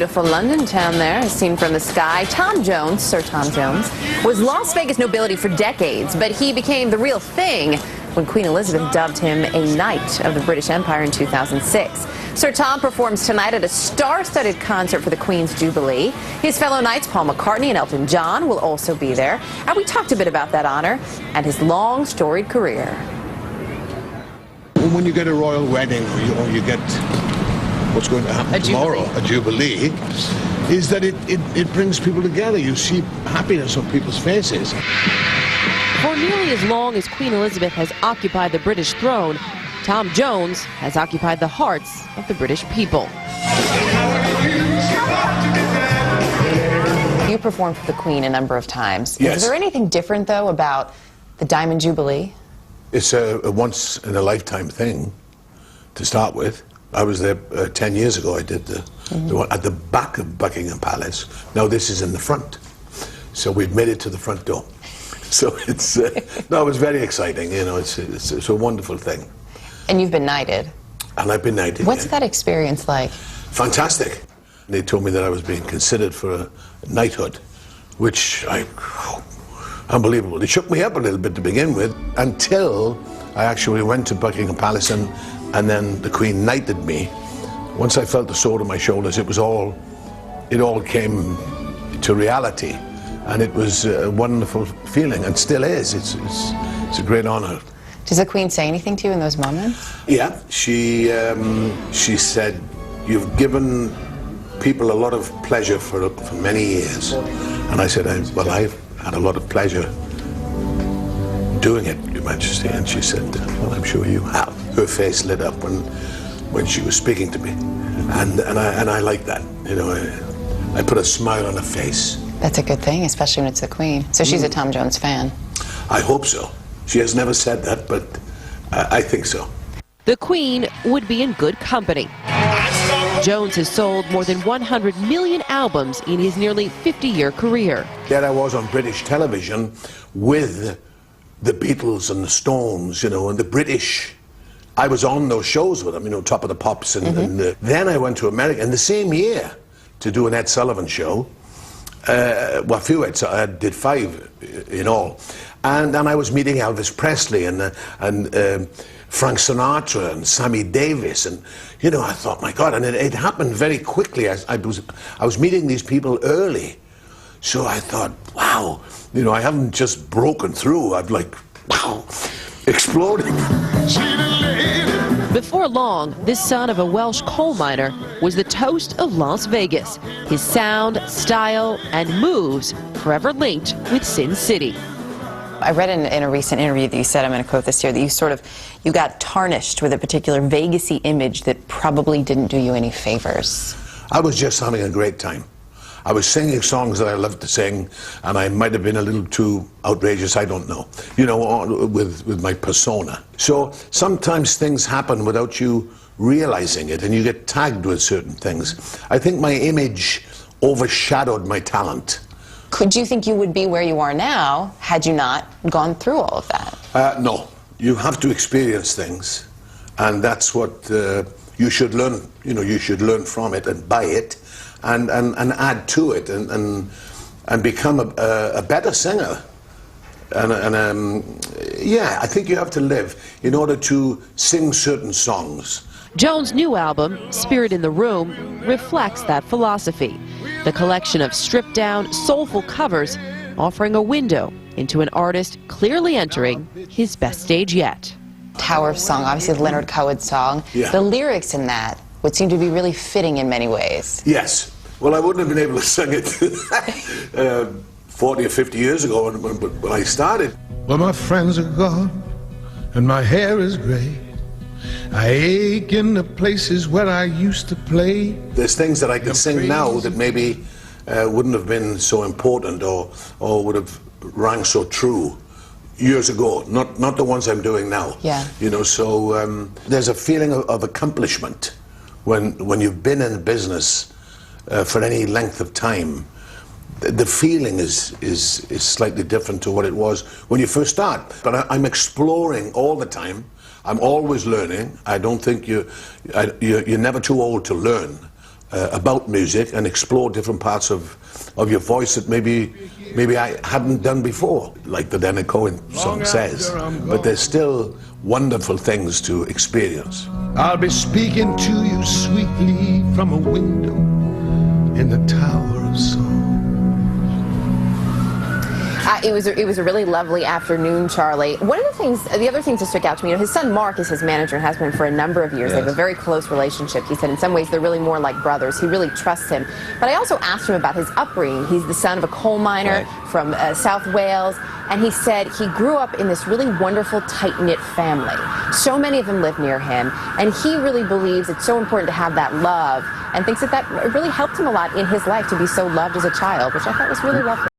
beautiful London town there, as seen from the sky. Tom Jones, Sir Tom Jones, was Las Vegas nobility for decades, but he became the real thing when Queen Elizabeth dubbed him a Knight of the British Empire in 2006. Sir Tom performs tonight at a star-studded concert for the Queen's Jubilee. His fellow Knights, Paul McCartney and Elton John, will also be there. And we talked a bit about that honor and his long, storied career. When you get a royal wedding, or you get what's going to happen tomorrow, a jubilee, is that it brings people together. You see happiness on people's faces. For nearly as long as Queen Elizabeth has occupied the British throne, Tom Jones has occupied the hearts of the British people. You performed for the Queen a number of times. Yes. Is there anything different, though, about the Diamond Jubilee? It's a once-in-a-lifetime thing to start with. I was there 10 years ago. I did the one at the back of Buckingham Palace. Now this is in the front. So we've made it to the front door. So it's, no, it was very exciting. You know, it's a wonderful thing. And you've been knighted. And I've been knighted. What's that experience like? Fantastic. They told me that I was being considered for a knighthood, which unbelievable. It shook me up a little bit to begin with, until I actually went to Buckingham Palace and then the Queen knighted me. Once I felt the sword on my shoulders, it all came to reality. And it was a wonderful feeling, and still is. It's a great honor. Does the Queen say anything to you in those moments? Yeah, she said, "You've given people a lot of pleasure for many years." And I said, "Well, I've had a lot of pleasure doing it, Your Majesty." And she said, "Well, I'm sure you have." Her face lit up when she was speaking to me, and I like that. You know, I put a smile on her face. That's a good thing, especially when it's the Queen. So she's a Tom Jones fan. I hope so. She has never said that, but I think so. The Queen would be in good company. Jones has sold more than 100 million albums in his nearly 50-year career. There I was on British television with the Beatles and the Stones, you know, and the British. I was on those shows with them, you know, Top of the Pops. Then I went to America in the same year to do an Ed Sullivan show. Well, a few I did 5 in all, and I was meeting Elvis Presley and Frank Sinatra and Sammy Davis, and you know, I thought, my God, and it happened very quickly. I was meeting these people early, so I thought, wow, you know, I haven't just broken through. I've wow, exploded. Before long, this son of a Welsh coal miner was the toast of Las Vegas. His sound, style, and moves forever linked with Sin City. I read in a recent interview that you said, I'm going to quote this here, that you got tarnished with a particular Vegas-y image that probably didn't do you any favors. I was just having a great time. I was singing songs that I loved to sing, and I might have been a little too outrageous, I don't know, you know, with my persona. So sometimes things happen without you realizing it, and you get tagged with certain things. I think my image overshadowed my talent. Could you think you would be where you are now had you not gone through all of that? No. You have to experience things, and that's what you should learn. You know, you should learn from it and by it. And add to it and become a better singer. Yeah, I think you have to live in order to sing certain songs. Jones' new album, Spirit in the Room, reflects that philosophy. The collection of stripped-down, soulful covers offering a window into an artist clearly entering his best stage yet. Tower of Song, obviously the Leonard Cohen song. Yeah. The lyrics in that would seem to be really fitting in many ways. Yes. Well, I wouldn't have been able to sing it 40 or 50 years ago when I started. Well, my friends are gone, and my hair is gray. I ache in the places where I used to play. There's things that I can sing now that maybe wouldn't have been so important or would have rang so true years ago, not the ones I'm doing now. Yeah. You know, so there's a feeling of accomplishment when you've been in business for any length of time. The feeling is slightly different to what it was when you first start. But I'm exploring all the time. I'm always learning. I don't think you're never too old to learn. about music and explore different parts of your voice that maybe I hadn't done before, like the Leonard Cohen song says. But there's still wonderful things to experience. I'll be speaking to you sweetly from a window in the Tower of Song. It was a really lovely afternoon, Charlie. One of the other things that stuck out to me, his son Mark is his manager and has been for a number of years. Yes. They have a very close relationship. He said in some ways they're really more like brothers. He really trusts him. But I also asked him about his upbringing. He's the son of a coal miner from South Wales, and he said he grew up in this really wonderful, tight-knit family. So many of them live near him, and he really believes it's so important to have that love, and thinks that really helped him a lot in his life to be so loved as a child, which I thought was really lovely.